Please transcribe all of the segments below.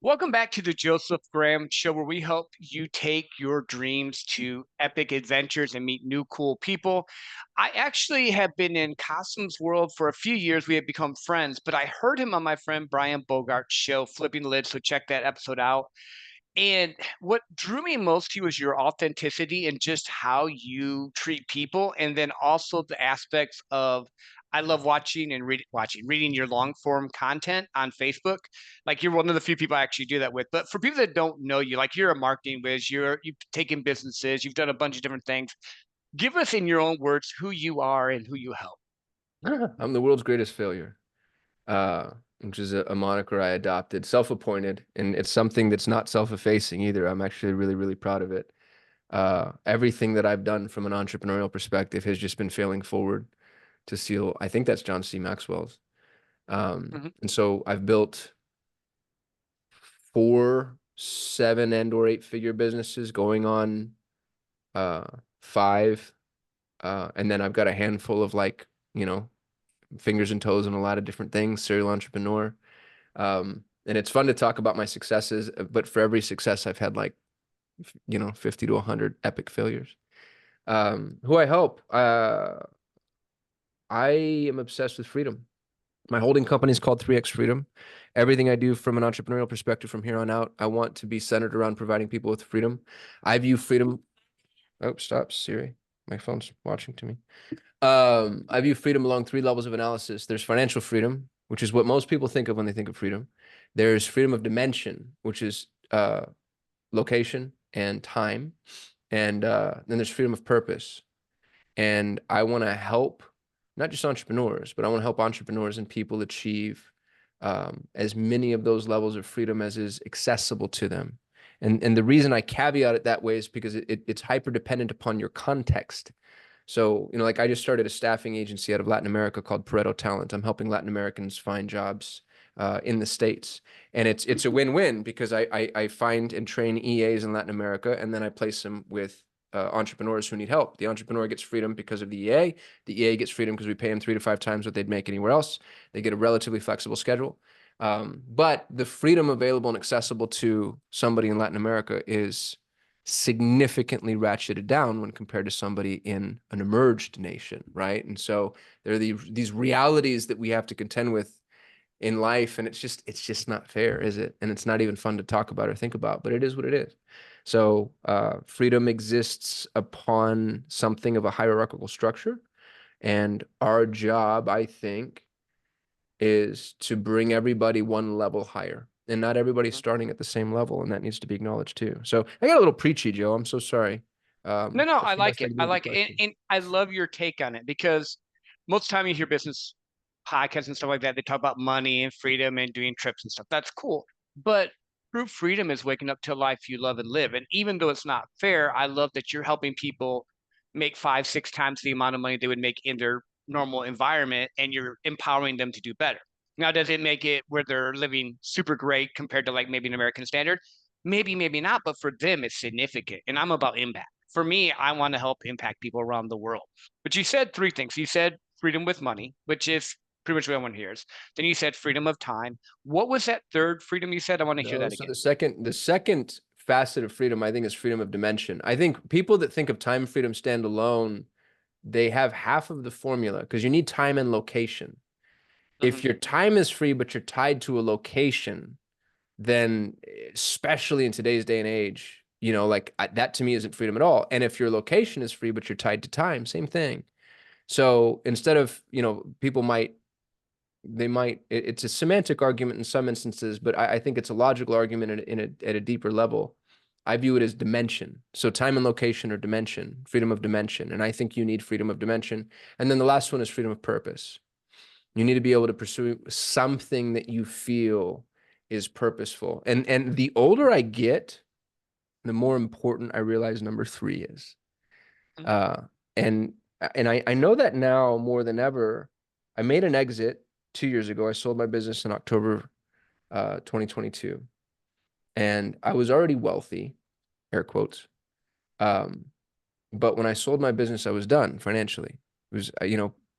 Welcome back to the Joseph Graham Show, where we help you take your dreams to epic adventures and meet new cool people. I actually have been in Kasim's world for a few years. We have become friends, but I heard him on my friend Brian Bogart's show, Flipping the Lid. So check that episode out. And what drew me most to you is your authenticity and just how you treat people, and then also the aspects of I love watching and reading your long form content on Facebook. Like you're one of the few people I actually do that with. But for people that don't know you, like you're a marketing whiz, you've taken businesses, you've done a bunch of different things. Give us in your own words who you are and who you help. I'm the world's greatest failure, uh, which is a moniker I adopted, self-appointed, and it's something that's not self-effacing either. I'm actually really, really proud of it. Everything that I've done from an entrepreneurial perspective has just been failing forward to seal. I think that's John C. Maxwell's. Mhm. And so I've built four, seven, and or eight-figure businesses going on uh, five. And then I've got a handful of fingers and toes in a lot of different things, serial entrepreneur. And it's fun to talk about my successes, but for every success, I've had 50 to 100 epic failures. Who I help, I am obsessed with freedom. My holding company is called 3X Freedom. Everything I do from an entrepreneurial perspective from here on out, I want to be centered around providing people with freedom. I view freedom. Oh, stop, Siri. My phone's watching to me. I view freedom along three levels of analysis. There's financial freedom, which is what most people think of when they think of freedom. There's freedom of dimension, which is location and time. And then there's freedom of purpose. And I want to help not just entrepreneurs, but I want to help entrepreneurs and people achieve as many of those levels of freedom as is accessible to them. And the reason I caveat it that way is because it's hyper dependent upon your context. So, like I just started a staffing agency out of Latin America called Pareto Talent. I'm helping Latin Americans find jobs in the States. And it's a win-win because I find and train EAs in Latin America, and then I place them with entrepreneurs who need help. The entrepreneur gets freedom because of the EA. The EA gets freedom because we pay them 3 to 5 times what they'd make anywhere else. They get a relatively flexible schedule. But the freedom available and accessible to somebody in Latin America is significantly ratcheted down when compared to somebody in an emerged nation, right? And so there are these realities that we have to contend with in life, and it's just not fair, is it? And it's not even fun to talk about or think about, but it is what it is. So freedom exists upon something of a hierarchical structure, and our job, I think, is to bring everybody one level higher. And not everybody's starting at the same level, and that needs to be acknowledged too. So I got a little preachy, Joe. I'm so sorry. No, What's I the best like I it. can do I with your like it. question? And I love your take on it because most of the time you hear business podcasts and stuff like that, they talk about money and freedom and doing trips and stuff. That's cool. But true freedom is waking up to a life you love and live. And even though it's not fair, I love that you're helping people make five, six times the amount of money they would make in their normal environment, and you're empowering them to do better. Now, does it make it where they're living super great compared to like maybe an American standard? Maybe, maybe not, but for them, it's significant. And I'm about impact. For me, I want to help impact people around the world. But you said three things. You said freedom with money, which is pretty much what everyone hears. Then you said freedom of time. What was that third freedom you said? I want to hear No, that so again. the second facet of freedom, I think, is freedom of dimension. I think people that think of time freedom stand alone, they have half of the formula because you need time and location. Hmm. If your time is free, but you're tied to a location, then especially in today's day and age, that to me isn't freedom at all. And if your location is free, but you're tied to time, same thing. So instead of, people might, they might, it's a semantic argument in some instances, but I think it's a logical argument at a deeper level. I view it as dimension. So time and location or dimension, freedom of dimension. And I think you need freedom of dimension. And then the last one is freedom of purpose. You need to be able to pursue something that you feel is purposeful. And the older I get, the more important I realize number three is. Uh, and and I know that now more than ever. I made an exit 2 years ago. I sold my business in October 2022, and I was already wealthy, air quotes. Um, but when I sold my business, I was done financially. It was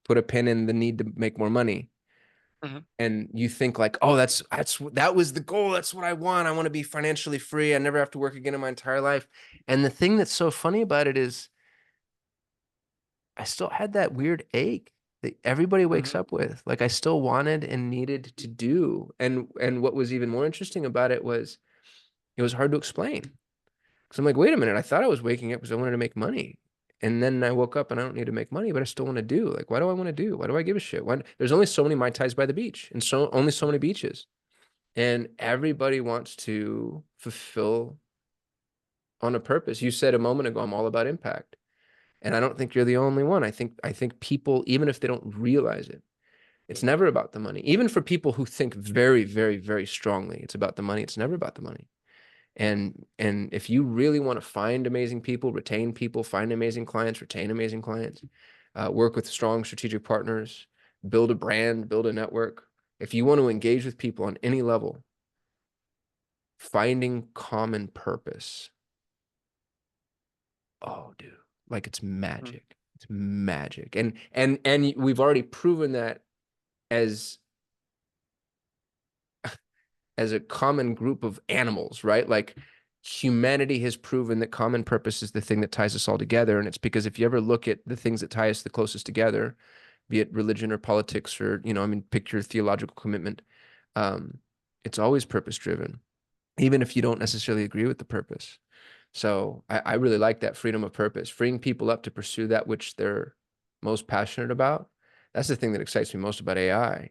put a pin in the need to make more money. Mhm. And you think like, oh, that was the goal. That's what I want. I want to be financially free. I never have to work again in my entire life. And the thing that's so funny about it is I still had that weird ache that everybody wakes Mhm. up with. Like I still wanted and needed to do. And what was even more interesting about it was hard to explain. Because I'm like, wait a minute, I thought I was waking up because I wanted to make money. And then I woke up and I don't need to make money, but I still want to do. Like, why do I want to do? Why do I give a shit? Why? There's only so many Mai Tais by the beach and so only so many beaches. And everybody wants to fulfill on a purpose. You said a moment ago, I'm all about impact. And I don't think you're the only one. I think people, even if they don't realize it, it's never about the money. Even for people who think very, very, very strongly it's about the money, it's never about the money. And if you really want to find amazing people, retain people, find amazing clients, retain amazing clients, work with strong strategic partners, build a brand, build a network. If you want to engage with people on any level, finding common purpose. Oh, dude, like it's Mhm. magic. It's magic. And we've already proven that as as a common group of animals, right? Like humanity has proven that common purpose is the thing that ties us all together. And it's because if you ever look at the things that tie us the closest together, be it religion or politics or, I mean, pick your theological commitment, um, it's always purpose driven, even if you don't necessarily agree with the purpose. So I really like that freedom of purpose, freeing people up to pursue that which they're most passionate about. That's the thing that excites me most about AI.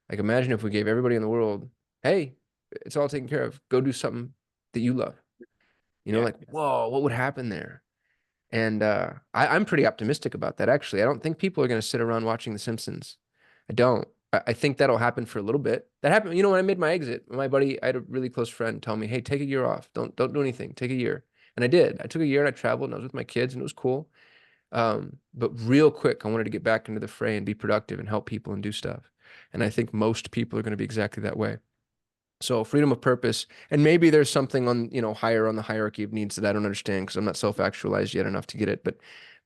Like imagine if we gave everybody in the world, hey, it's all taken care of. Go do something that you love. Yeah. Like, whoa, what would happen there? And I'm pretty optimistic about that, actually. I don't think people are going to sit around watching The Simpsons. I don't. I think that'll happen for a little bit. That happened, when I made my exit, my buddy, I had a really close friend tell me, hey, take a year off. Don't do anything. Take a year. And I did. I took a year and I traveled and I was with my kids and it was cool. But real quick, I wanted to get back into the fray and be productive and help people and do stuff. And I think most people are going to be exactly that way. So freedom of purpose, and maybe there's something on, higher on the hierarchy of needs that I don't understand because I'm not self-actualized yet enough to get it. But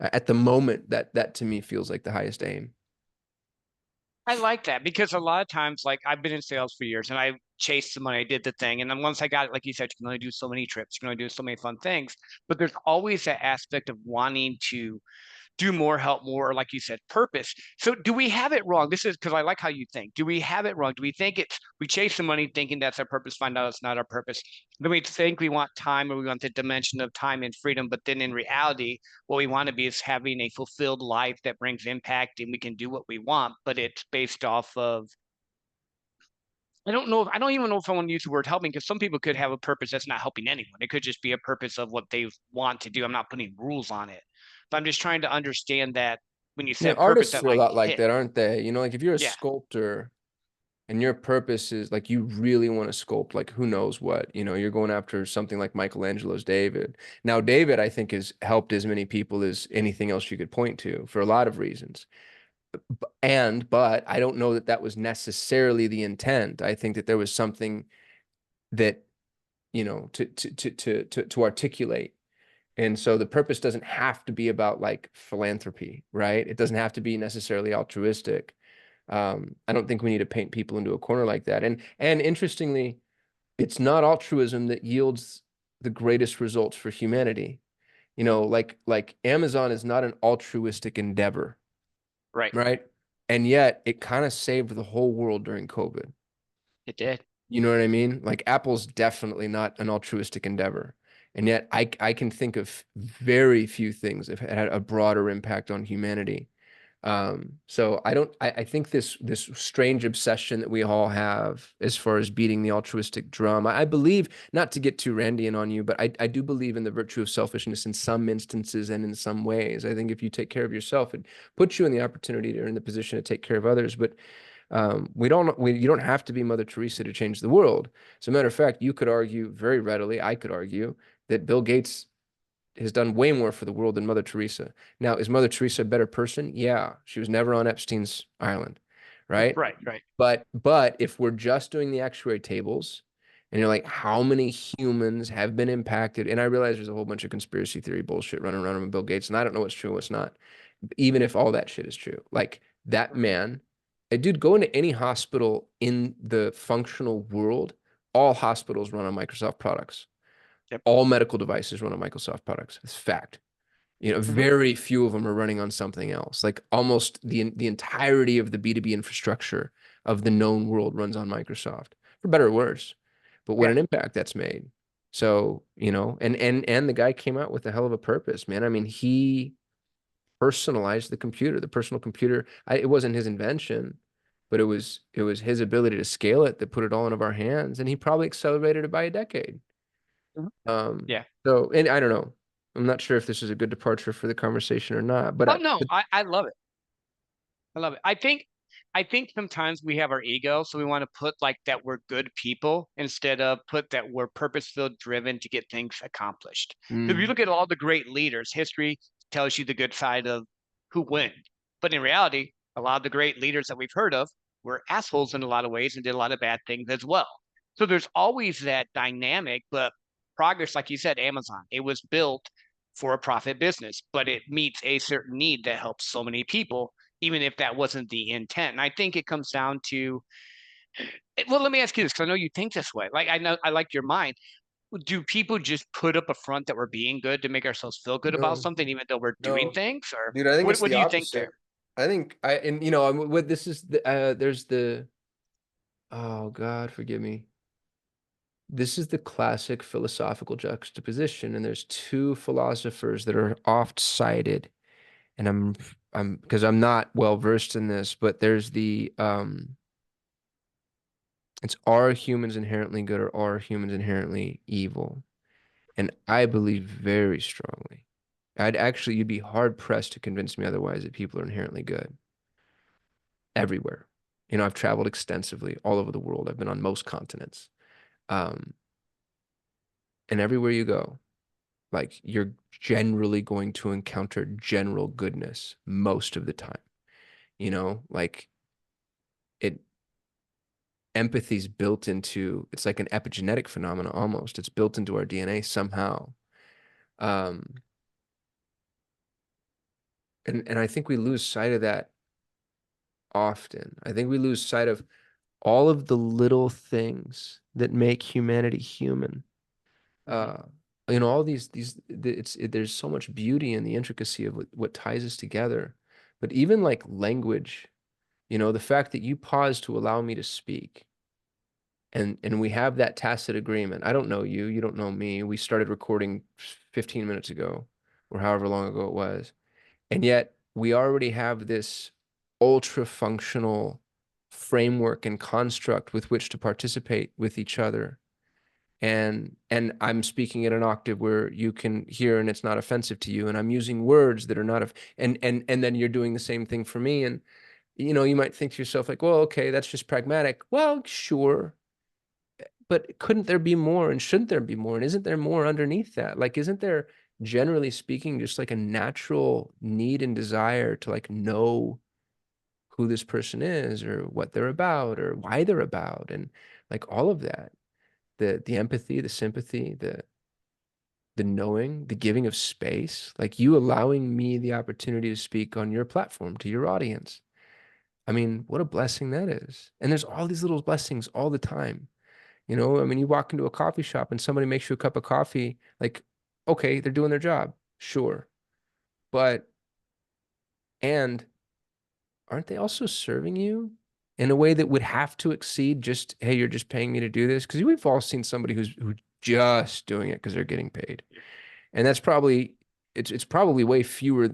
at the moment, that to me feels like the highest aim. I like that because a lot of times, like I've been in sales for years and I chased the money, I did the thing. And then once I got it, like you said, you can only do so many trips, you can only do so many fun things. But there's always that aspect of wanting to do more, help more, or like you said, purpose. So do we have it wrong? This is because I like how you think. Do we have it wrong? Do we think we chase the money thinking that's our purpose, find out it's not our purpose? Then we think we want time or we want the dimension of time and freedom, but then in reality, what we want to be is having a fulfilled life that brings impact and we can do what we want, but it's based off of I don't know. I don't even know if I want to use the word helping because some people could have a purpose that's not helping anyone. It could just be a purpose of what they want to do. I'm not putting rules on it, but I'm just trying to understand that when you Yeah, said purpose, artists that are a like lot like hit. that, aren't they? Like if you're a Yeah, sculptor and your purpose is like you really want to sculpt like who knows what, you're going after something like Michelangelo's David. Now, David, I think, has helped as many people as anything else you could point to for a lot of reasons. But I don't know that that was necessarily the intent. I think that there was something that, to articulate. And so the purpose doesn't have to be about like philanthropy, right? It doesn't have to be necessarily altruistic. I don't think we need to paint people into a corner like that. And interestingly, it's not altruism that yields the greatest results for humanity. Like Amazon is not an altruistic endeavor, right. right? And yet it kind of saved the whole world during COVID. It did. You know what I mean? Like Apple's definitely not an altruistic endeavor. And yet I can think of very few things that had a broader impact on humanity. So I think this strange obsession that we all have as far as beating the altruistic drum. I believe, not to get too Randian on you, but I do believe in the virtue of selfishness in some instances and in some ways. I think if you take care of yourself, it puts you in the opportunity or in the position to take care of others. But you don't have to be Mother Teresa to change the world. As a matter of fact, you could argue very readily, I could argue that Bill Gates has done way more for the world than Mother Teresa. Now, is Mother Teresa a better person? Yeah, she was never on Epstein's island, right? Right. Right. But if we're just doing the actuary tables, and you're like, how many humans have been impacted? And I realize there's a whole bunch of conspiracy theory bullshit running around with Bill Gates, and I don't know what's true and what's not. Even if all that shit is true, like that Mhm. man Dude, go into any hospital in the functional world. All hospitals run on Microsoft products. Yep. All medical devices run on Microsoft products. It's fact. Hmm. Very few of them are running on something else. Like almost the entirety of the B2B infrastructure of the known world runs on Microsoft, for better or worse. But what Yeah. an impact that's made. So, and the guy came out with a hell of a purpose, man. I mean, he personalized the computer, the personal computer. It wasn't his invention, but it was his ability to scale it that put it all into our hands, and he probably accelerated it by a decade. Mhm. Um, Yeah. and I don't know. I'm not sure if this is a good departure for the conversation or not, but Oh no, I love it. I love it. I think sometimes we have our ego, so we want to put like that we're good people instead of put that we're purpose-filled driven to get things accomplished. Because if you mm, look at all the great leaders, history tells you the good side of who win. But in reality, a lot of the great leaders that we've heard of were assholes in a lot of ways and did a lot of bad things as well. So there's always that dynamic, but progress, like you said, Amazon, it was built for a profit business, but it meets a certain need that helps so many people even if that wasn't the intent. And I think it comes down to, well, let me ask you this, because I know you think this way. Like, I know I like your mind. Do people just put up a front that we're being good to make ourselves feel good about no, something, even though we're doing no, things? Or dude, I think it's what the do you think opposite. there? I think what this is there's oh God, forgive me. This is the classic philosophical juxtaposition, and there's two philosophers that are oft cited, and I'm because I'm not well versed in this, but there's it's are humans inherently good or are humans inherently evil? And I believe very strongly. You'd be hard pressed to convince me otherwise that people are inherently good everywhere. I've traveled extensively all over the world. I've been on most continents. Um, and everywhere you go, like you're generally going to encounter general goodness most of the time. Like it empathy's built into it's like an epigenetic phenomena almost. It's built into our DNA somehow. Um, and I think we lose sight of that often. I think we lose sight of all of the little things that make humanity human. Mhm. Uh, all there's so much beauty in the intricacy of what ties us together. But even like language, the fact that you pause to allow me to speak, and we have that tacit agreement. I don't know you, you don't know me. We started recording 15 minutes ago, or however long ago it was. And yet we already have this ultra functional framework and construct with which to participate with each other. And I'm speaking at an octave where you can hear and it's not offensive to you. And I'm using words that are not and then you're doing the same thing for me. And you might think to yourself, like, well, okay, that's just pragmatic. Well, sure. But couldn't there be more and shouldn't there be more? And isn't there more underneath that? Like, isn't there, generally speaking, just like a natural need and desire to like know who this person is or what they're about or why they're about and like all of that. The empathy, the sympathy, the knowing, the giving of space, like you allowing me the opportunity to speak on your platform to your audience. I mean, what a blessing that is. And there's all these little blessings all the time. I mean, you walk into a coffee shop and somebody makes you a cup of coffee, like, okay, they're doing their job, sure. But, and aren't they also serving you in a way that would have to exceed just, hey, you're just paying me to do this? Because we've all seen somebody who's just doing it because they're getting paid. And that's probably, it's probably way fewer,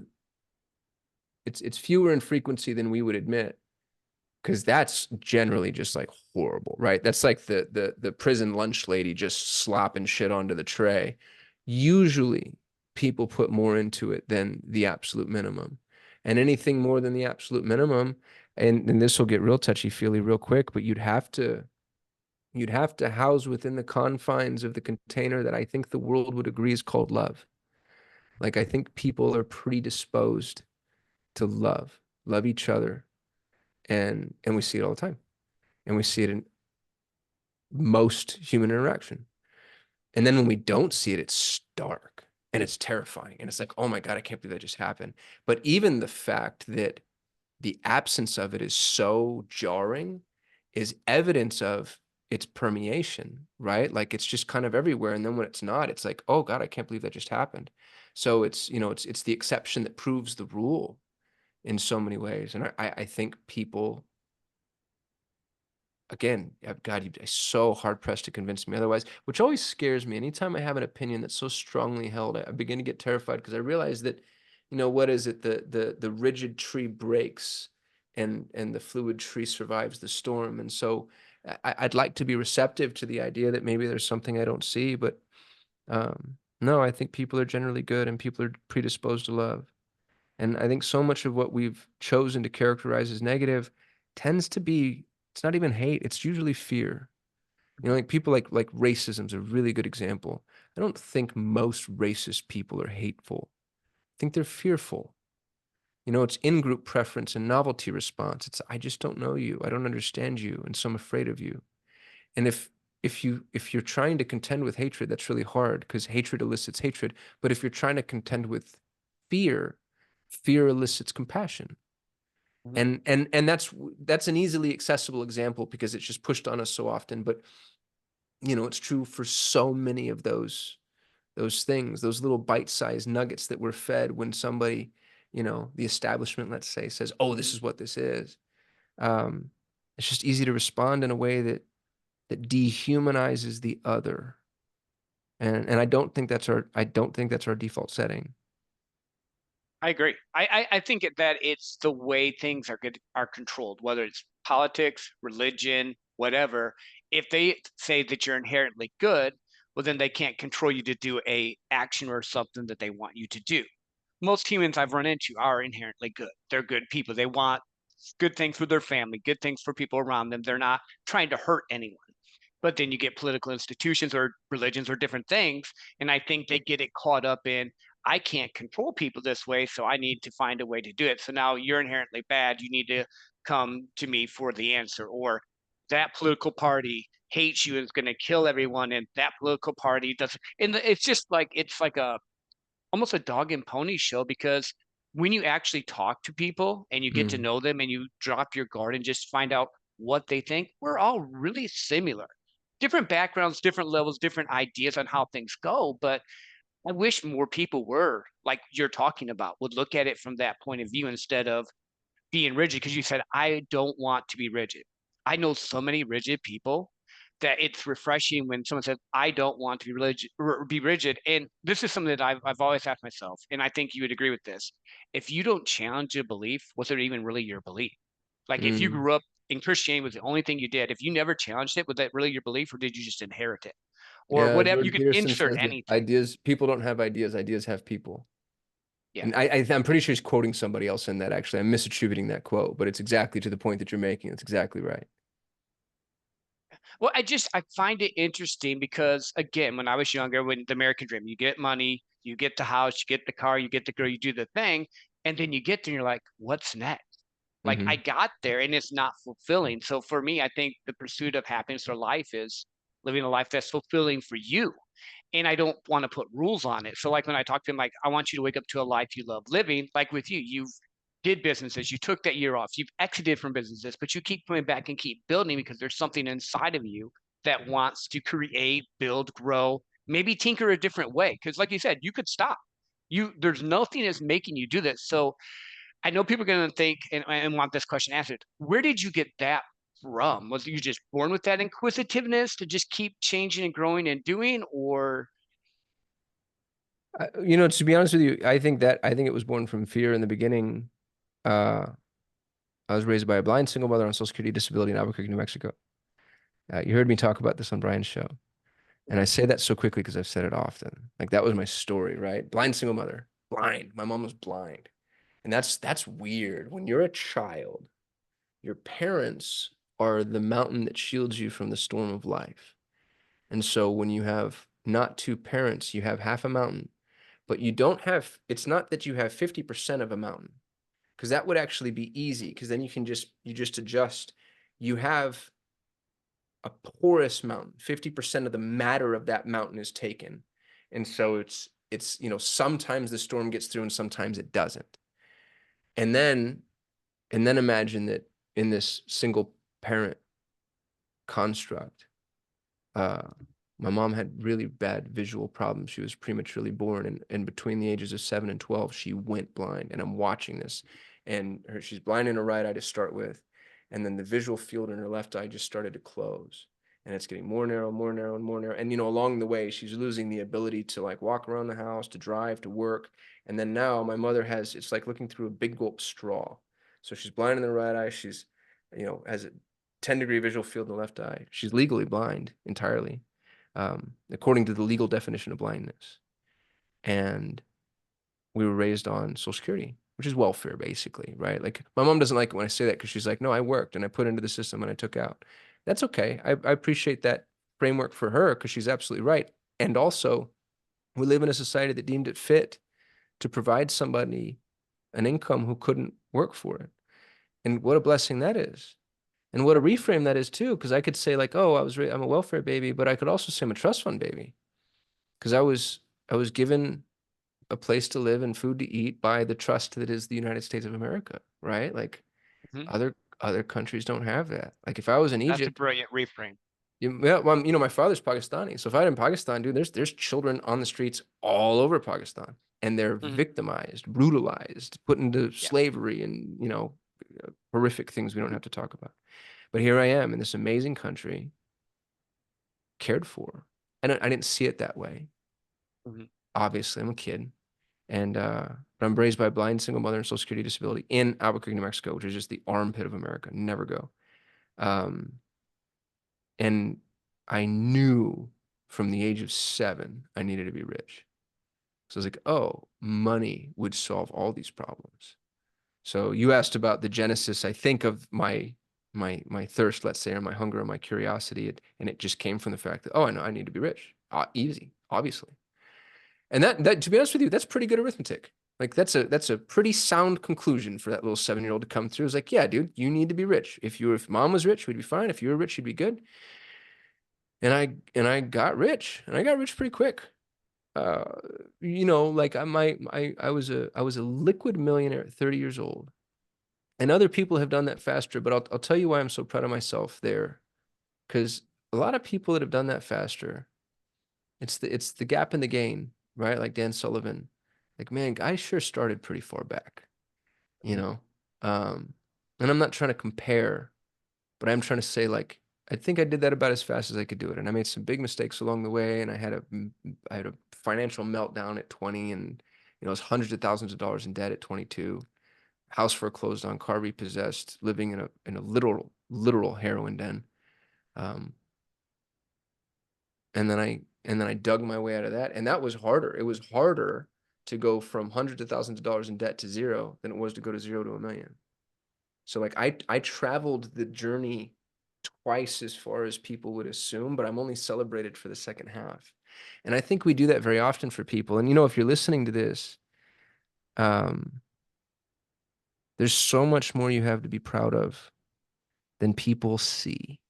it's fewer in frequency than we would admit. Because that's generally just like horrible, right? That's like the prison lunch lady just slopping shit onto the tray. Usually people put more into it than the absolute minimum. And anything more than the absolute minimum, and this will get real touchy-feely real quick, but you'd have to house within the confines of the container that I think the world would agree is called love. Like I think people are predisposed to love each other. And we see it all the time. And we see it in most human interaction. And then when we don't see it, it's stark and it's terrifying. And it's like, oh my God, I can't believe that just happened. But even the fact that the absence of it is so jarring is evidence of its permeation, right? Like it's just kind of everywhere. And then when it's not, it's like, oh God, I can't believe that just happened. So it's, it's the exception that proves the rule in so many ways. And I think people, again, God, you're so hard pressed to convince me otherwise, which always scares me. Anytime I have an opinion that's so strongly held, I begin to get terrified because I realize that, what is it? The rigid tree breaks and the fluid tree survives the storm. And so I'd like to be receptive to the idea that maybe there's something I don't see, but no, I think people are generally good and people are predisposed to love. And I think so much of what we've chosen to characterize as negative tends to be, it's not even hate, it's usually fear. Like people like racism's a really good example. I don't think most racist people are hateful. I think they're fearful. It's in-group preference and novelty response. It's I just don't know you. I don't understand you, and so I'm afraid of you. And if you're trying to contend with hatred, that's really hard because hatred elicits hatred. But if you're trying to contend with fear, fear elicits compassion. Mhm. And that's an easily accessible example because it's just pushed on us so often. But it's true for so many of those things, those little bite-sized nuggets that we're fed when somebody, the establishment, let's say, says, "Oh, this Mhm. is what this is." Um, it's just easy to respond in a way that dehumanizes the other. And I don't think that's our default setting. I agree. I think that it's the way things are controlled, whether it's politics, religion, whatever. If they say that you're inherently good, well, then they can't control you to do a action or something that they want you to do. Most humans I've run into are inherently good. They're good people. They want good things for their family, good things for people around them. They're not trying to hurt anyone. But then you get political institutions or religions or different things, and I think they get it caught up in, I can't control people this way, so I need to find a way to do it. So now you're inherently bad. You need to come to me for the answer. Or that political party hates you and is going to kill everyone, and that political party doesn't. And it's just like it's like a almost a dog and pony show because when you actually talk to people and you get to Mm. know them and you drop your guard and just find out what they think, we're all really similar. Different backgrounds, different levels, different ideas on how things go. But I wish more people were like you're talking about, would look at it from that point of view instead of being rigid. Because you said, I don't want to be rigid. I know so many rigid people that it's refreshing when someone says, I don't want to be rigid or be rigid. And this is something that I've always asked myself, and I think you would agree with this. If you don't challenge a belief, was it even really your belief? Like if you Mm. grew up in Christianity was the only thing you did, if you never challenged it, was that really your belief or did you just inherit it? Or Yeah, whatever, you Jordan could Peterson insert says that anything. ideas people don't have ideas, ideas have people. Yeah. And I'm pretty sure he's quoting somebody else in that, actually. I'm misattributing that quote, but it's exactly to the point that you're making. It's exactly right. Well, I find it interesting because again, when I was younger, when the American dream, you get money, you get the house, you get the car, you get the girl, you do the thing, and then you get there and you're like, what's next? Like I Mhm. got there and it's not fulfilling. So for me, I think the pursuit of happiness or life is living a life that's fulfilling for you. And I don't want to put rules on it. So like when I talk to him, like I want you to wake up to a life you love living. Like with you, you've did businesses, you took that year off, you've exited from businesses, but you keep coming back and keep building because there's something inside of you that wants to create, build, grow, maybe tinker a different way. Because like you said, you could stop. There's nothing that's making you do this. So I know people are going to think and want this question answered. Where did you get that from? Was you just born with that inquisitiveness to just keep changing and growing and doing, or To be honest with you, I think it was born from fear in the beginning. Uh, I was raised by a blind single mother on Social Security disability in Albuquerque, New Mexico. You heard me talk about this on Brian's show. And I say that so quickly because I've said it often. Like that was my story, right? Blind single mother, blind. My mom was blind. And that's weird. When you're a child, your parents are the mountain that shields you from the storm of life. And so when you have not two parents, you have half a mountain, but you don't have, it's not that you have 50% of a mountain, because that would actually be easy, because then you just adjust. You have a porous mountain. 50% of the matter of that mountain is taken. And so sometimes the storm gets through and sometimes it doesn't. And then And then imagine that in this single parent construct, uh, my mom had really bad visual problems. She was prematurely born, and between the ages of 7 and 12, she went blind. And I'm watching this, and she's blind in her right eye to start with, and then the visual field in her left eye just started to close, and it's getting more narrow, more narrow, and more narrow. And along the way, she's losing the ability to like walk around the house, to drive, to work. And then now my mother has, it's like looking through a big gulp straw. So she's blind in the right eye. She's, has a 10-degree visual field in the left eye. She's legally blind entirely, according to the legal definition of blindness. And we were raised on Social Security, which is welfare, basically, right? Like my mom doesn't like it when I say that because she's like, no, I worked and I put into the system and I took out. That's okay. I appreciate that framework for her because she's absolutely right. And also, we live in a society that deemed it fit to provide somebody an income who couldn't work for it. And what a blessing that is. And what a reframe that is too, because I could say like, oh, I'm a welfare baby, but I could also say I'm a trust fund baby because I was given a place to live and food to eat by the trust that is the United States of America, right? Like Mhm. other countries don't have that. Like if I was in That's a Egypt, brilliant reframe. yeah, well, my father's Pakistani, so if I was in Pakistan, dude, there's children on the streets all over Pakistan, and they're Hmm. victimized, brutalized, put into Yeah. slavery, and horrific things we don't have to talk about. But here I am in this amazing country, cared for. And I didn't see it that way. Hmm. Obviously, I'm a kid. And but I'm raised by a blind single mother and Social Security disability in Albuquerque, New Mexico, which is just the armpit of America. Never go. Um, and I knew from the age of 7 I needed to be rich. So I was like, oh, money would solve all these problems. So you asked about the genesis, I think, of my thirst, let's say, or my hunger or my curiosity, and it just came from the fact that, oh, I know I need to be rich. Easy, obviously. And that to be honest with you, that's pretty good arithmetic. Like that's a pretty sound conclusion for that little 7-year-old to come through. It's like, yeah, dude, you need to be rich. If mom was rich, we'd be fine. If you were rich, you'd be good. And I got rich, and I got rich pretty quick. Uh, like I was a liquid millionaire at 30 years old. And other people have done that faster, but I'll tell you why I'm so proud of myself there. Because a lot of people that have done that faster, it's the gap in the gain, right? Like Dan Sullivan. Like, man, I sure started pretty far back, you Hmm. know? Um, and I'm not trying to compare, but I'm trying to say, like, I think I did that about as fast as I could do it. And I made some big mistakes along the way, and I had a financial meltdown at 20, and it was hundreds of thousands of dollars in debt at 22, house foreclosed on, car repossessed, living in a literal heroin den. Um, and then I dug my way out of that, and that was harder. It was harder to go from hundreds of thousands of dollars in debt to zero than it was to go to 0 to 1 million. So like I traveled the journey twice as far as people would assume, but I'm only celebrated for the second half. And I think we do that very often for people. And if you're listening to this, um, there's so much more you have to be proud of than people see,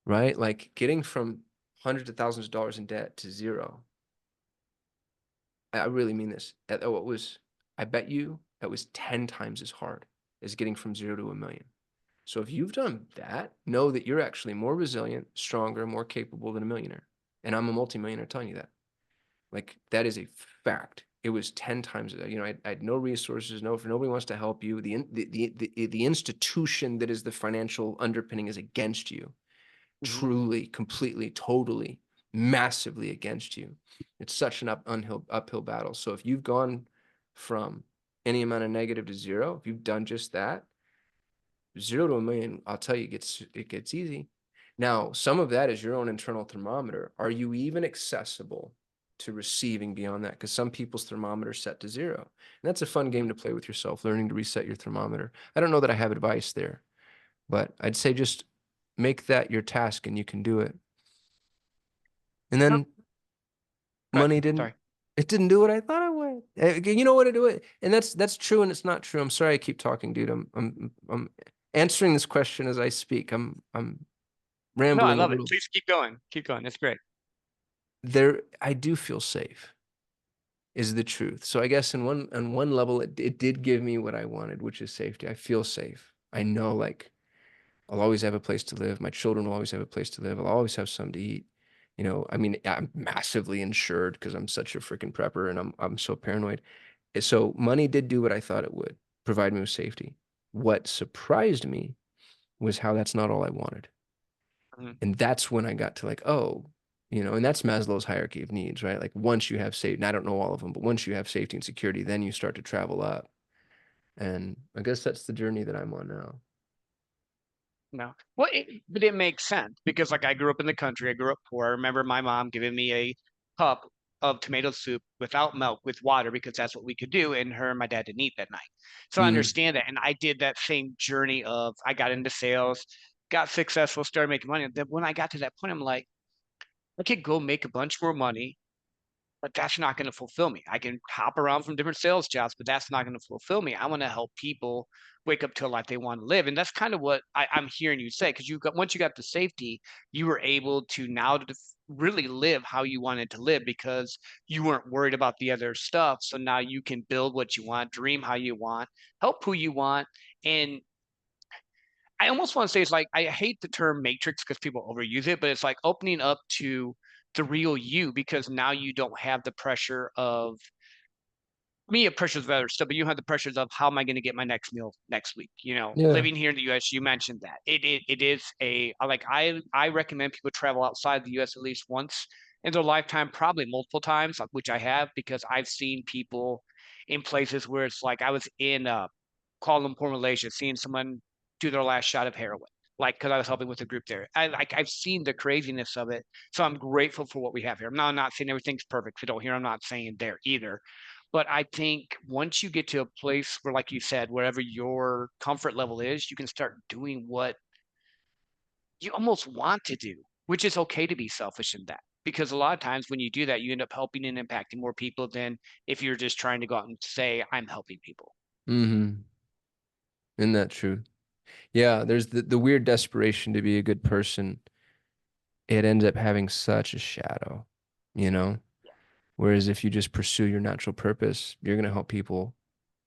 right? Like getting from hundreds of thousands of dollars in debt to zero. I really mean this. I bet you that was 10 times as hard as getting from 0 to 1 million. So if you've done that, know that you're actually more resilient, stronger, more capable than a millionaire. And I'm a multimillionaire telling you that. Like that is a fact. It was 10 times. I had no resources. Nobody wants to help you. The institution that is the financial underpinning is against you. Hmm. Truly, completely, totally, massively against you. It's such an uphill battle. So if you've gone from any amount of negative to zero, if you've done just that, 0 to 1 million, I'll tell you, it gets easy. Now, some of that is your own internal thermometer. Are you even accessible to receiving beyond that? Because some people's thermometer is set to zero. And that's a fun game to play with yourself, learning to reset your thermometer. I don't know that I have advice there, but I'd say just make that your task and you can do it. And No, then go ahead. money didn't Sorry. it didn't do what I thought it would. You know what to do it. And that's true and it's not true. I'm sorry I keep talking, dude. I'm answering this question as I speak. I'm No, I rambling a love it. little. Please keep going. Keep going. That's great. There I do feel safe. is the truth. So I guess on one level, it did give me what I wanted, which is safety. I feel safe. I know like I'll always have a place to live. My children will always have a place to live. I'll always have something to eat. You know, I mean, I'm massively insured because I'm such a freaking prepper and I'm so paranoid. So money did do what I thought it would, provide me with safety. What surprised me was how that's not all I wanted. Mhm. And that's when I got to like, oh, you know, and that's Maslow's hierarchy of needs, right? Like once you have safety, and I don't know all of them, but once you have safety and security, then you start to travel up. And I guess that's the journey that I'm on now. No. Well, but it makes sense because, like, I grew up in the country. I grew up poor. I remember my mom giving me a cup of tomato soup without milk, with water, because that's what we could do. And her and my dad didn't eat that night. So I Mm, understand that. And I did that same journey of I got into sales, got successful, started making money. And then when I got to that point, I'm like, I could go make a bunch more money, but that's not gonna fulfill me. I can hop around from different sales jobs, but that's not gonna fulfill me. I wanna help people wake up to a life they wanna live, and that's kind of what I'm hearing you say. Because you got once you got the safety, you were able to now to really live how you wanted to live because you weren't worried about the other stuff, so now you can build what you want, dream how you want, help who you want, and I almost wanna say it's like I hate the term matrix because people overuse it, but it's like opening up to the real you because now you don't have the pressure of me, it pressures of other stuff, but you have the pressures of how am I gonna get my next meal next week, you know? yeah. Living here in the US, you mentioned that. It is I recommend people travel outside the US at least once in their lifetime, probably multiple times, which I have because I've seen people in places where it's like I was in, Kuala Lumpur, Malaysia, seeing someone do their last shot of heroin, like, because I was helping with a group there. I've seen the craziness of it, so I'm grateful for what we have here. I'm not saying everything's perfect, so don't hear I'm not saying there either. But I think once you get to a place where, like you said, wherever your comfort level is, you can start doing what you almost want to do, which is okay to be selfish in that. Because a lot of times when you do that, you end up helping and impacting more people than if you're just trying to go out and say, I'm helping people. Mm-hmm. Isn't that true? Yeah, there's the weird desperation to be a good person. It ends up having such a shadow, you know? Whereas if you just pursue your natural purpose, you're going to help people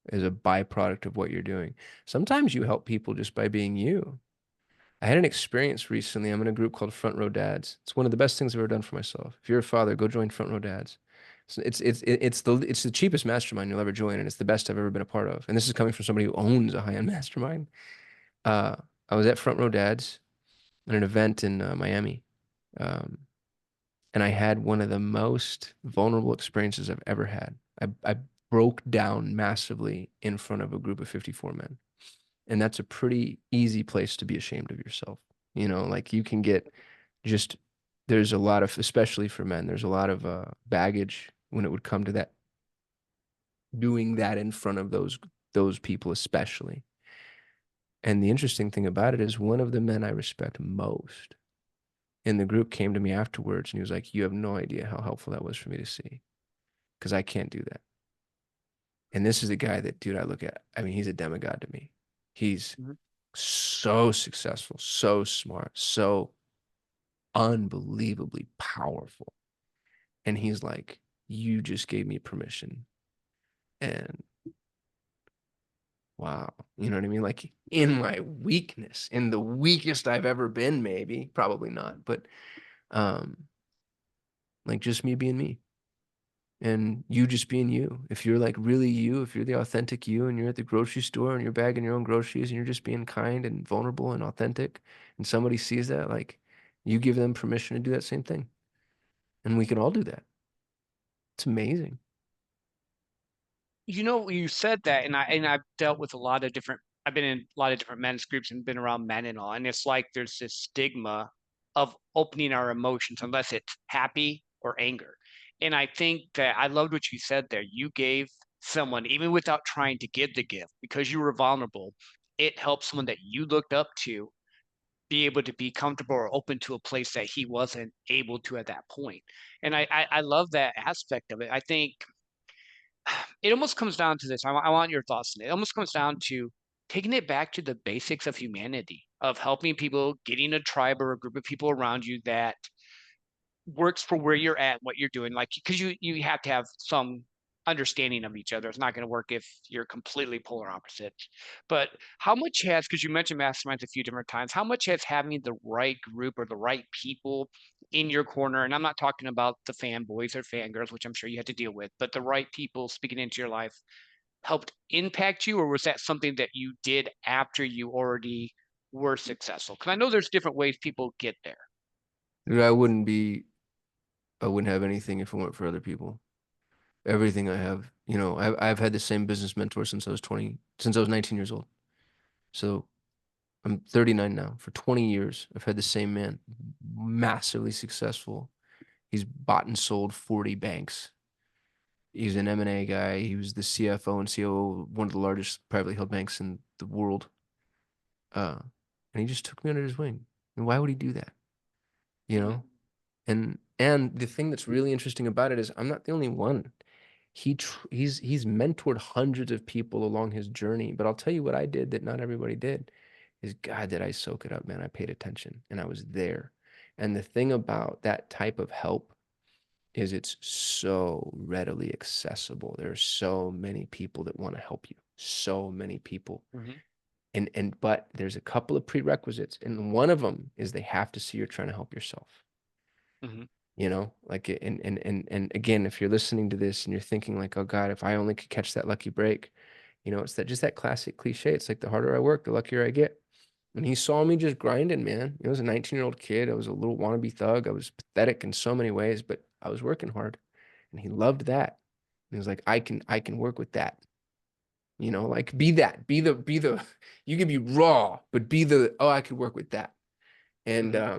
as a byproduct of what you're doing. Sometimes you help people just by being you. I had an experience recently. I'm in a group called Front Row Dads. It's one of the best things I've ever done for myself. If you're a father, go join Front Row Dads. It's the cheapest mastermind you'll ever join, and it's the best I've ever been a part of. And this is coming from somebody who owns a high-end mastermind. Uh, I was at Front Row Dads at an event in Miami, um, and I had one of the most vulnerable experiences I've ever had. I broke down massively in front of a group of 54 men. And that's a pretty easy place to be ashamed of yourself. You know, like you can get just, there's a lot of, especially for men, there's a lot of baggage when it would come to that, doing that in front of those people especially. And the interesting thing about it is one of the men I respect most in the group came to me afterwards and he was like, you have no idea how helpful that was for me to see because I can't do that. And this is a guy that, dude, I look at, I mean, he's a demigod to me. He's Mhm. so successful, so smart, so unbelievably powerful. And he's like, you just gave me permission. And wow, you know what I mean? Like in my weakness, in the weakest I've ever been, maybe, probably not, but um, like just me being me. And you just being you. If you're like really you, if you're the authentic you and you're at the grocery store and you're bagging your own groceries and you're just being kind and vulnerable and authentic, and somebody sees that, like you give them permission to do that same thing. And we can all do that. It's amazing. You know, you said that, and I've dealt with a lot of different. I've been in a lot of different men's groups and been around men and all, and it's like there's this stigma of opening our emotions unless it's happy or anger. And I think that I loved what you said there. You gave someone, even without trying to give the gift, because you were vulnerable, it helped someone that you looked up to be able to be comfortable or open to a place that he wasn't able to at that point. And I love that aspect of it. I think it almost comes down to this. I want your thoughts on it. It almost comes down to taking it back to the basics of humanity, of helping people, getting a tribe or a group of people around you that works for where you're at, what you're doing. Like, because you have to have some. understanding of each other. It's not going to work if you're completely polar opposites. But how much has, because you mentioned masterminds a few different times, how much has having the right group or the right people in your corner, and I'm not talking about the fanboys or fangirls, which I'm sure you had to deal with, but the right people speaking into your life helped impact you, or was that something that you did after you already were successful? Because I know there's different ways people get there. Dude, I wouldn't have anything if it weren't for other people. Everything I have, I've had the same business mentor since I was 19 years old. So I'm 39 now. For 20 years, I've had the same man, massively successful. He's bought and sold 40 banks. He's an M&A guy. He was the CFO and COO of one of the largest privately held banks in the world. Uh, and he just took me under his wing. And why would he do that? You Mhm, know? And the thing that's really interesting about it is I'm not the only one. He's mentored hundreds of people along his journey. But I'll tell you what I did that not everybody did is, God, did I soak it up, man. I paid attention and I was there. And the thing about that type of help is it's so readily accessible. There are so many people that want to help you. So many people. mhm, But there's a couple of prerequisites, and one of them is they have to see you're trying to help yourself. mhm, Like, and again, if you're listening to this and you're thinking like, oh God, if I only could catch that lucky break, it's that classic cliche. It's like the harder I work, the luckier I get. And he saw me just grinding, man. I was a 19-year-old kid. I was a little wannabe thug. I was pathetic in so many ways, but I was working hard. And he loved that. And he was like, I can work with that. Like be that. Be the you can be raw, but oh, I could work with that. And mhm,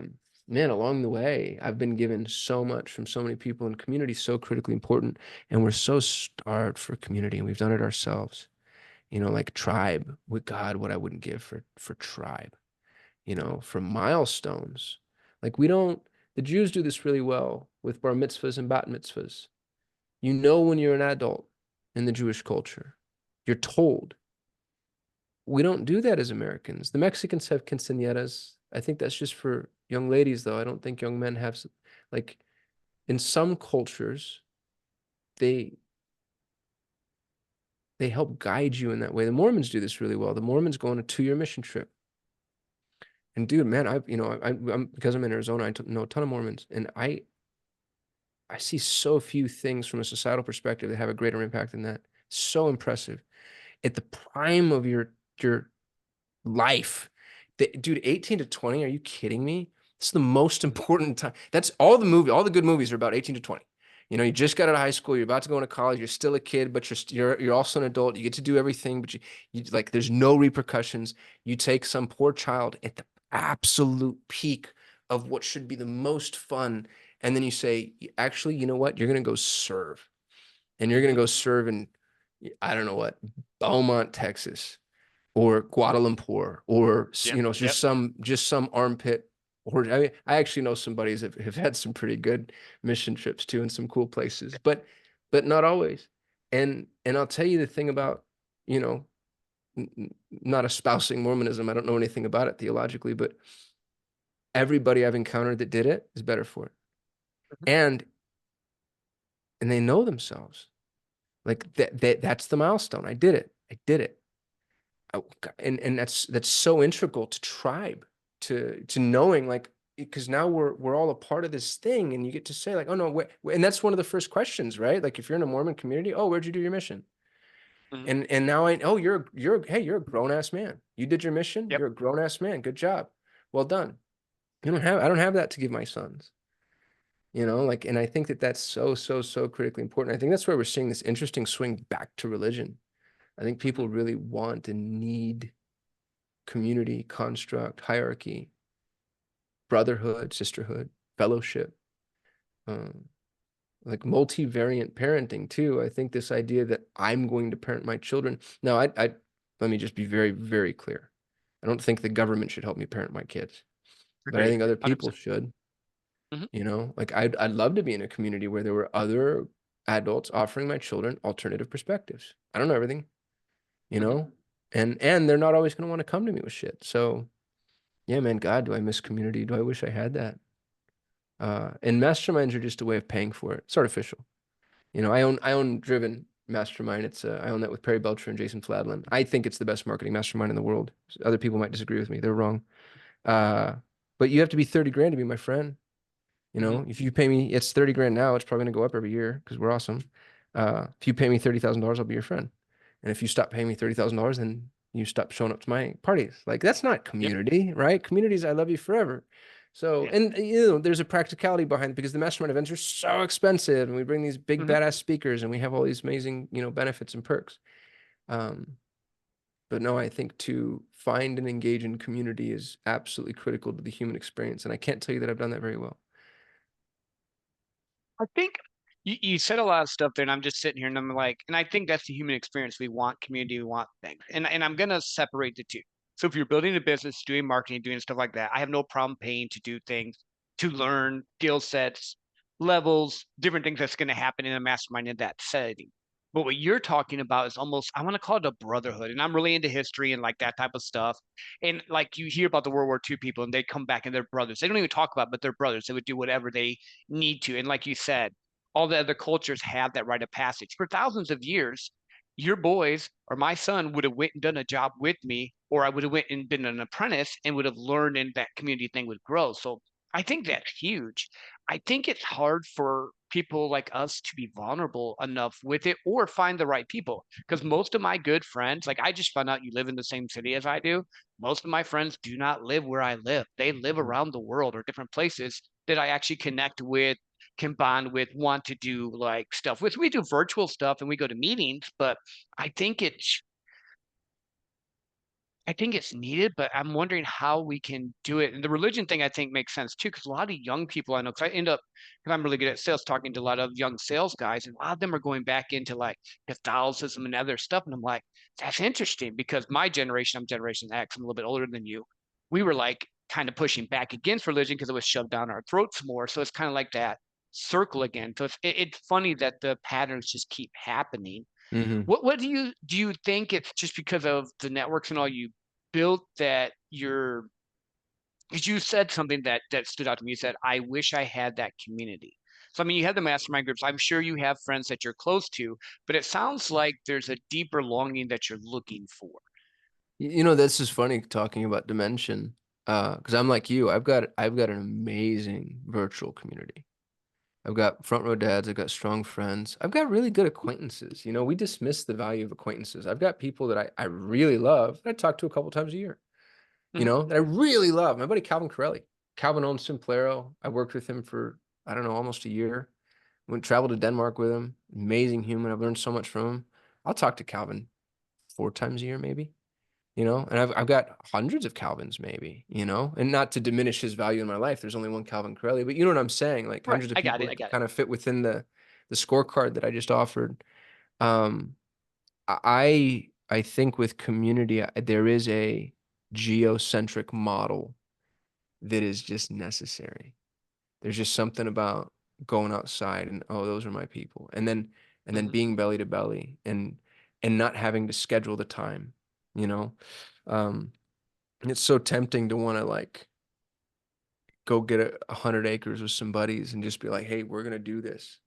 man, along the way, I've been given so much from so many people, and community is so critically important. And we're so starved for community, and we've done it ourselves. Like tribe. With God, what I wouldn't give for tribe. For milestones. Like the Jews do this really well with bar mitzvahs and bat mitzvahs. When you're an adult in the Jewish culture. You're told. We don't do that as Americans. The Mexicans have quinceañeras. I think that's just for young ladies, though. I don't think young men have, like, in some cultures, they they help guide you in that way. The Mormons do this really well. The Mormons go on a 2-year mission trip. And dude, man, I'm because I'm in Arizona, know a ton of Mormons, and I see so few things from a societal perspective that have a greater impact than that. So impressive. At the prime of your life. Dude, 18 to 20, are you kidding me? It's the most important time. That's all the good movies are about 18 to 20. You just got out of high school, you're about to go into college, you're still a kid, but you're also an adult. You get to do everything, but you like there's no repercussions. You take some poor child at the absolute peak of what should be the most fun, and then you say, actually, you know what? You're gonna go serve. And you're gonna mhm. go serve in, I don't know what, Beaumont, Texas or Kuala Lumpur, or Yep, yep. just some armpit. Or I actually know some buddies that have had some pretty good mission trips too in some cool places, but not always. And I'll tell you the thing about, you know, not espousing Mormonism. I don't know anything about it theologically, but everybody I've encountered that did it is better for it. Mhm, And and they know themselves. Like that's the milestone. I did it. I did it. And that's so integral to tribe, to knowing, like, because now we're all a part of this thing, and you get to say like, oh no, and that's one of the first questions, right? Like if you're in a Mormon community, oh, where'd you do your mission? mhm. And now oh, you're a grown ass man. You did your mission. Yep. You're a grown ass man. Good job. Well done. I don't have that to give my sons. Like, and I think that that's so, so, so critically important. I think that's where we're seeing this interesting swing back to religion. I think Mhm, people really want and need community, construct, hierarchy, brotherhood, sisterhood, fellowship, um, like multivariant parenting too. I think this idea that I'm going to parent my children. Now, let me just be very, very clear. I don't think the government should help me parent my kids, but I agreed. think other people 100%. should. Mhm, Like I'd love to be in a community where there were other adults offering my children alternative perspectives. I don't know everything, you mhm, know, and they're not always going to want to come to me with shit. So yeah, man, God, do I miss community? Do I wish I had that? And masterminds are just a way of paying for it. It's artificial. I own Driven. mastermind. It's I own that with Perry Belcher and Jason Fladlin. I think it's the best marketing mastermind in the world. Other people might disagree with me. They're wrong. Uh, but you have to be 30 grand to be my friend. You Hmm. know, if you pay me, it's 30 grand now. It's probably gonna go up every year because we're awesome. If you pay me $30,000, I'll be your friend. And if you stop paying me $30,000, then you stop showing up to my parties. Like that's not Yep. community, right? Community is I love you forever. So, Yeah. and you know, there's a practicality behind it because the mastermind events are so expensive, and we bring these big Hmm. badass speakers, and we have all these amazing, you know, benefits and perks. Um, but no, I think to find and engage in community is absolutely critical to the human experience, and I can't tell you that I've done that very well. I think you said a lot of stuff there, and I'm just sitting here and I'm like, and I think that's the human experience. We want community, we want things. And I'm gonna separate the two. So if you're building a business, doing marketing, doing stuff like that, I have no problem paying to do things, to learn skill sets, levels, different things that's gonna happen in a mastermind in that setting. But what you're talking about is almost, I want to call it a brotherhood. And I'm really into history and like that type of stuff. And like you hear about the World War II people and they come back and they're brothers. They don't even talk about it, but they're brothers. They would do whatever they need to. And like you said, all the other cultures have that rite of passage. For thousands of years, your boys or my son would have went and done a job with me, or I would have went and been an apprentice and would have learned, and that community thing would grow. So I think that's huge. I think it's hard for people like us to be vulnerable enough with it or find the right people. Because most of my good friends, like I just found out you live in the same city as I do. Most of my friends do not live where I live. They live around the world or different places that I actually connect with, can bond with, want to do like stuff with. We do virtual stuff and we go to meetings, but I think it's I think it's needed, but I'm wondering how we can do it. And the religion thing I think makes sense too, because a lot of young people I know, because I end up, because I'm really good at sales, talking to a lot of young sales guys, and a lot of them are going back into like Catholicism and other stuff. And I'm like, that's interesting because my generation, I'm Generation X, I'm a little bit older than you. We were like kind of pushing back against religion because it was shoved down our throats more. So it's kind of like that circle again. So it's funny that the patterns just keep happening. Hmm. What do you think it's just because of the networks and all you built that you're because you said something that stood out to me. You said, I wish I had that community. So I mean you have the mastermind groups. I'm sure you have friends that you're close to, but it sounds like there's a deeper longing that you're looking for. You know, this is funny talking about dimension. Because I'm like you, I've got an amazing virtual community. I've got front row dads, I've got strong friends, I've got really good acquaintances. You know, we dismiss the value of acquaintances. I've got people that I really love that I talk to a couple times a year, you Mhm. know, that I really love. My buddy Calvin Corelli. Calvin owns Simplero. I worked with him for, I don't know, almost a year. Went traveled to Denmark with him. Amazing human. I've learned so much from him. I'll talk to Calvin 4 times a year, maybe, you know, and I've got hundreds of Calvins maybe, you know, and not to diminish his value in my life. There's only one Calvin Corelli, but you know what I'm saying? Like Right. hundreds of I got people it. I that got it. kind of fit within the scorecard that I just offered. Um, I think with community, there is a geocentric model that is just necessary. There's just something about going outside and oh, those are my people. And then Mhm. being belly to belly and not having to schedule the time, you know. Um, and it's so tempting to want to like go get 100 acres with some buddies and just be like, hey, we're gonna do this.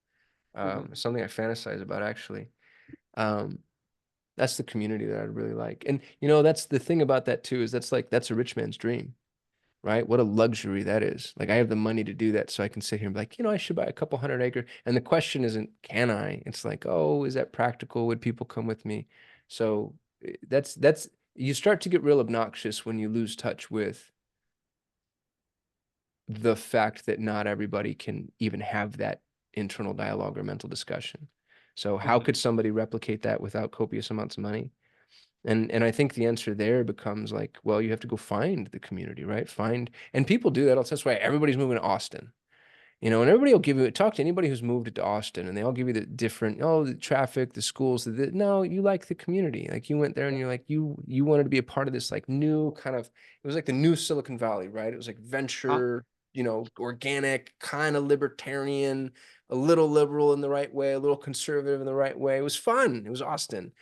Mhm. It's something I fantasize about actually. Um, that's the community that I'd really like. And you know, that's the thing about that too, is that's a rich man's dream, right? What a luxury that is. Like I have the money to do that, so I can sit here and be like, you know, I should buy a couple 100 acre. And the question isn't, can I? It's like, oh, is that practical? Would people come with me? So that's you start to get real obnoxious when you lose touch with the fact that not everybody can even have that internal dialogue or mental discussion. So how Mhm. could somebody replicate that without copious amounts of money? And I think the answer there becomes like, well, you have to go find the community, right? Find and people do that. That's why everybody's moving to Austin. You know, and everybody will give you talk to anybody who's moved to Austin, and they all give you the different, oh, the traffic, the schools. No, you like the community. Like you went there, and you're like you wanted to be a part of this like new kind of. It was like the new Silicon Valley, right? It was like Huh? venture, you know, organic, kind of libertarian, a little liberal in the right way, a little conservative in the right way. It was fun. It was Austin.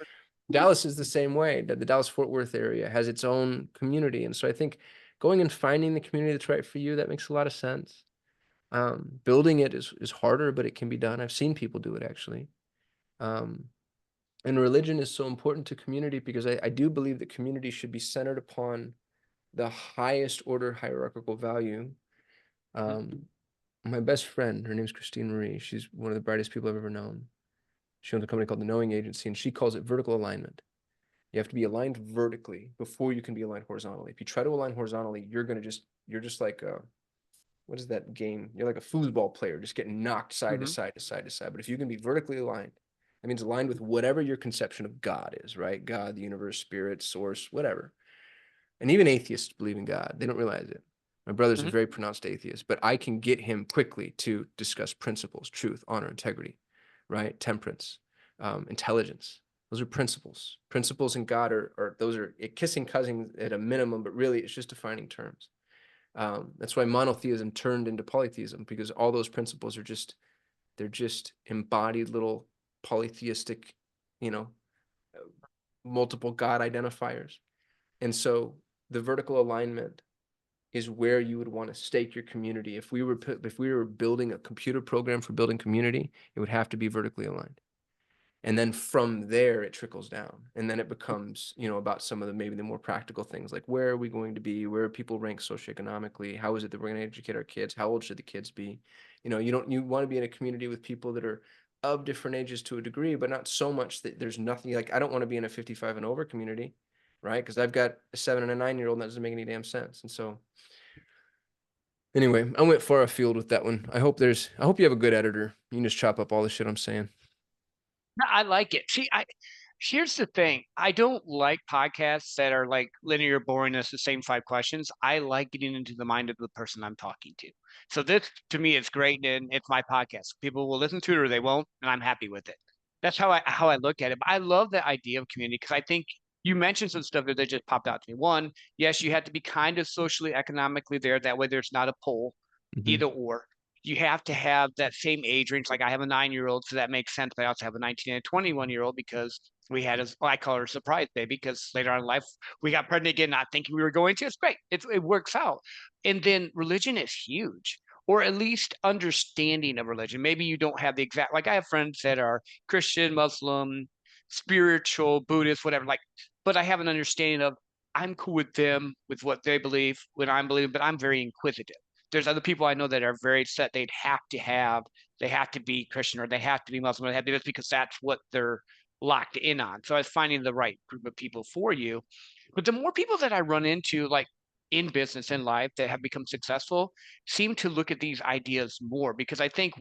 Dallas is the same way. The Dallas Fort Worth area has its own community, and so I think going and finding the community that's right for you that makes a lot of sense. Building it is harder, but it can be done. I've seen people do it actually. Um, And religion is so important to community because I do believe that community should be centered upon the highest order hierarchical value. Mhm, Um, my best friend, her name's Christine Marie. She's one of the brightest people I've ever known. She owns a company called the Knowing Agency, and she calls it vertical alignment. You have to be aligned vertically before you can be aligned horizontally. If you try to align horizontally, you're just like what is that game? You're like a foosball player, just getting knocked side to mhm, side to side to side. But if you can be vertically aligned, that means aligned with whatever your conception of God is, right? God, the universe, spirit, source, whatever. And even atheists believe in God. They don't realize it. My brother's a mhm, very pronounced atheist, but I can get him quickly to discuss principles, truth, honor, integrity, right? Temperance, intelligence. Those are principles. Principles in God are those are kissing cousins at a minimum, but really it's just defining terms. That's why monotheism turned into polytheism, because all those principles are just they're just embodied little polytheistic, you know, multiple God identifiers. And so the vertical alignment is where you would want to stake your community. If we were building a computer program for building community, it would have to be vertically aligned. And then from there it trickles down, and then it becomes, about some of the maybe the more practical things, like where are we going to be, where are people ranked socioeconomically, how is it that we're going to educate our kids, how old should the kids be. You want to be in a community with people that are of different ages to a degree, but not so much that there's nothing. Like, I don't want to be in a 55 and over community, right? Because I've got a 7 and a 9-year-old, and that doesn't make any damn sense. And so anyway, I went far afield with that one. I hope you have a good editor. You can just chop up all the shit I'm saying. no, I like it. See, here's the thing. I don't like podcasts that are like linear boringness, the same 5 questions. I like getting into the mind of the person I'm talking to. So this to me is great, and it's my podcast. People will listen to it or they won't, and I'm happy with it. That's how I look at it. But I love the idea of community because I think you mentioned some stuff that just popped out to me. One, yes, you have to be kind of socially, economically there. That way there's not a pull, Hmm. either or. You have to have that same age range. Like I have a 9-year-old, so that makes sense. But I also have a 19 and a 21-year-old because we had a, well, I call her a surprise baby because later on in life we got pregnant again, not thinking we were going to. It's great. It works out. And then religion is huge, or at least understanding of religion. Maybe you don't have the exact, like I have friends that are Christian, Muslim, spiritual, Buddhist, whatever. Like, but I have an understanding of I'm cool with them, with what they believe, what I'm believing, but I'm very inquisitive. There's other people I know that are very set. They have to be Christian or they have to be Muslim. Or they have to be this because that's what they're locked in on. So I was finding the right group of people for you. But the more people that I run into, like in business and life that have become successful, seem to look at these ideas more because I think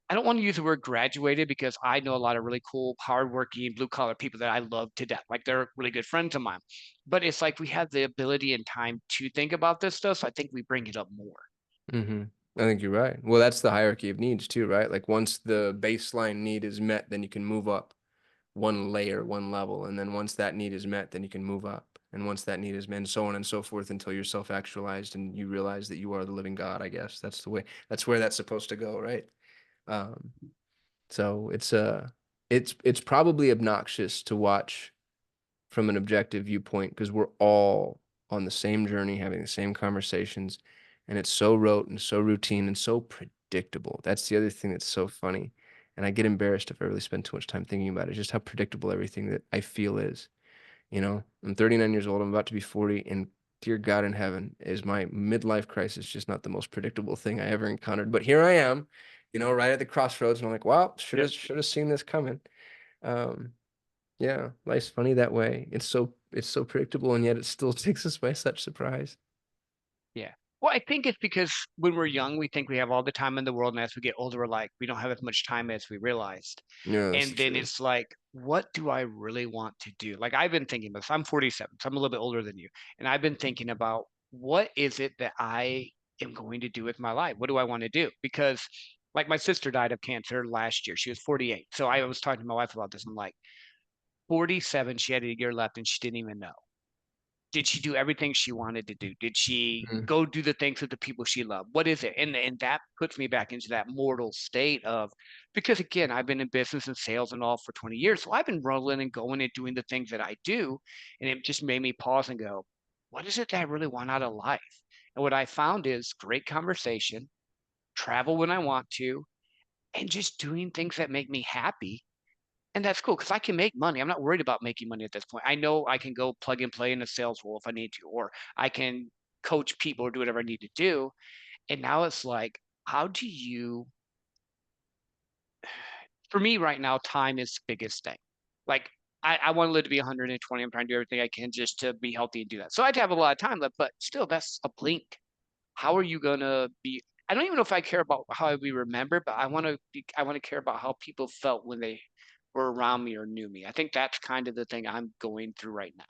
I don't want to use the word graduated because I know a lot of really cool, hardworking, blue collar people that I love to death. Like they're really good friends of mine. But it's like we have the ability and time to think about this stuff. So I think we bring it up more. Hmm. I think you're right. Well, that's the hierarchy of needs too, right? Like once the baseline need is met, then you can move up one layer, one level. And then once that need is met, then you can move up. And once that need is met, and so on and so forth until you're self-actualized and you realize that you are the living God, I guess. That's where that's supposed to go, right? Um, so it's probably obnoxious to watch from an objective viewpoint because we're all on the same journey, having the same conversations, and it's so rote and so routine and so predictable. That's the other thing that's so funny. And I get embarrassed if I really spend too much time thinking about it, just how predictable everything that I feel is. I'm 39 years old, I'm about to be 40, and dear God in heaven, is my midlife crisis just not the most predictable thing I ever encountered. But here I am, right at the crossroads, and I'm like, wow, Yeah. should have seen this coming. Um, yeah, life's funny that way. It's so predictable, and yet it still takes us by such surprise. Yeah. Well, I think it's because when we're young, we think we have all the time in the world. And as we get older, we're like, we don't have as much time as we realized. Yeah, that's And then true. it's like, what do I really want to do? Like, I've been thinking about this. I'm 47, so I'm a little bit older than you. And I've been thinking about what is it that I am going to do with my life? What do I want to do? Because, like, my sister died of cancer last year. She was 48. So I was talking to my wife about this. I'm like, 47, she had a year left and she didn't even know. Did she do everything she wanted to do? Did she Mm, go do the things with the people she loved? What is it? And that puts me back into that mortal state of because again, I've been in business and sales and all for 20 years. So I've been rolling and going and doing the things that I do. And it just made me pause and go, what is it that I really want out of life? And what I found is great conversation, travel when I want to, and just doing things that make me happy And that's cool because I can make money. I'm not worried about making money at this point. I know I can go plug and play in a sales role if I need to, or I can coach people or do whatever I need to do. And now it's like, how do you for me right now, time is the biggest thing. Like I want to live to be 120. I'm trying to do everything I can just to be healthy and do that. So I'd have a lot of time left, but still that's a blink. How are you gonna be I don't even know if I care about how I be remembered, but I want to care about how people felt when they were around me or knew me. I think that's kind of the thing I'm going through right now.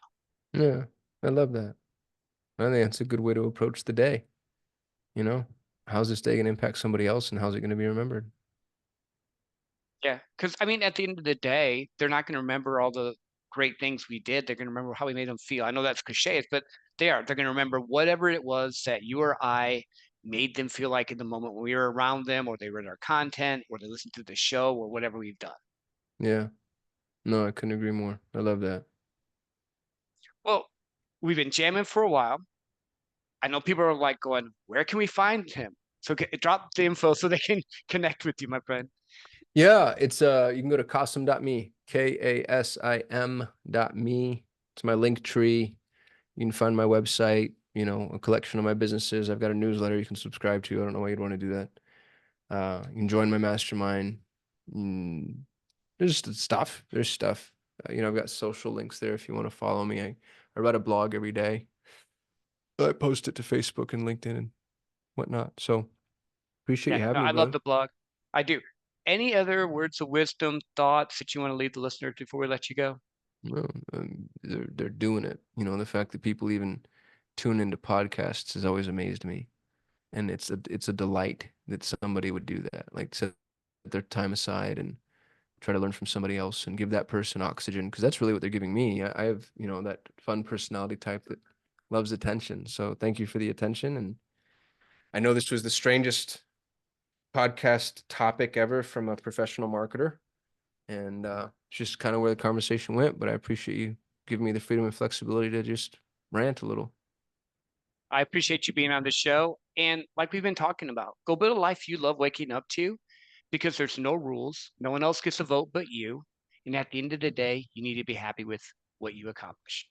Yeah, I love that. I think that's a good way to approach the day. You know, how's this day going to impact somebody else and how's it going to be remembered? Yeah, because I mean, at the end of the day, they're not gonna remember all the great things we did. They're gonna remember how we made them feel. I know that's cliché, but they are. They're gonna remember whatever it was that you or I made them feel like in the moment when we were around them, or they read our content, or they listened to the show, or whatever we've done. Yeah, no, I couldn't agree more. I love that. Well, we've been jamming for a while. I know people are like going, "Where can we find him?" So drop the info so they can connect with you, my friend. Yeah, it's you can go to kasim.me, KASIM.me. It's my link tree. You can find my website, a collection of my businesses. I've got a newsletter you can subscribe to. I don't know why you'd want to do that. You can join my mastermind. Mm, there's stuff. There's stuff. I've got social links there if you want to follow me. I write a blog every day. I post it to Facebook and LinkedIn and whatnot. So appreciate you Yeah, no, having me, I love brother. the blog. I do. Any other words of wisdom, thoughts that you want to leave the listener before we let you go? No, they're doing it. The fact that people even tune into podcasts has always amazed me, and it's a delight that somebody would do that. Like set their time aside and try to learn from somebody else and give that person oxygen because that's really what they're giving me. I have that fun personality type that loves attention. So thank you for the attention, and I know this was the strangest podcast topic ever from a professional marketer. And it's just kind of where the conversation went. But I appreciate you giving me the freedom and flexibility to just rant a little. I appreciate you being on the show. And like we've been talking about, go build a life you love waking up to because there's no rules. No one else gets a vote but you. And at the end of the day, you need to be happy with what you accomplish.